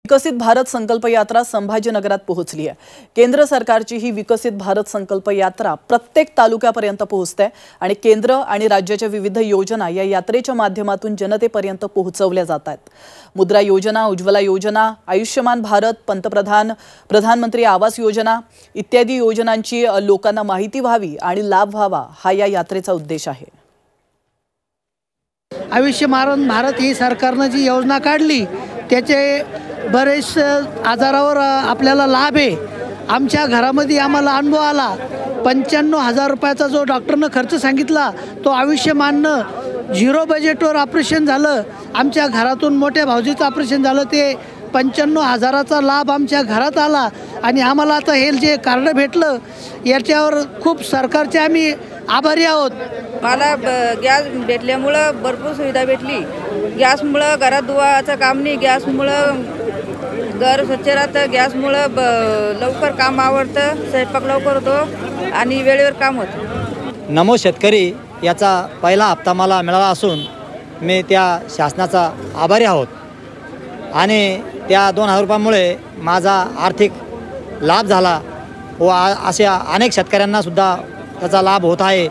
विकसित भारत संकल्प यात्रा संभाजीनगरात पोहोचली आहे। केंद्र सरकारची ही विकसित भारत संकल्प यात्रा प्रत्येक तालुक्यापर्यंत पोहोचते आणि केंद्र आणि राज्याच्या विविध योजना या यात्रेच्या माध्यमातून जनतेपर्यंत पोहोचवल्या जातात। मुद्रा योजना, उज्ज्वला योजना, आयुष्यमान भारत, प्रधानमंत्री आवास योजना इत्यादी योजनांची लोकांना माहिती व्हावी आणि लाभ व्हावा हा या यात्रेचा उद्देश आहे। आयुष्यमान भारत ही सरकारने जी योजना काढली त्याचे बरेच आजारावर आपल्याला लाभ आहे। आमच्या घरामध्ये आम्हाला अनुभव आला। 95,000 रुपयाचा जो डॉक्टरने खर्च सांगितला तो आयुष्यमाननं 0 बजेटवर ऑपरेशन झालं। आमच्या घरातून मोठ्या भाऊजीचं ऑपरेशन झालं, ते 95,000चा लाभ आमच्या घरात आला आणि आम्हाला आता हे जे कार्ड भेटलं याच्यावर खूप सरकारचे आम्ही आभारी आहोत। मला गॅस भेटल्यामुळं भरपूर सुविधा भेटली। गॅसमुळं घरात धुवायचं काम नाही, गॅसमुळं घर स्वच्छ राहतं, गॅसमुळं लवकर काम आवडतं, स्वयंपाक लवकर होतो आणि वेळेवर काम होतं। नमो शेतकरी याचा पहिला हप्ता मला मिळाला असून मी त्या शासनाचा आभारी आहोत आणि त्या 2,000 रुपयामुळे माझा आर्थिक लाभ झाला व अशा अनेक शेतकऱ्यांना सुद्धा त्याचा लाभ होत आहे।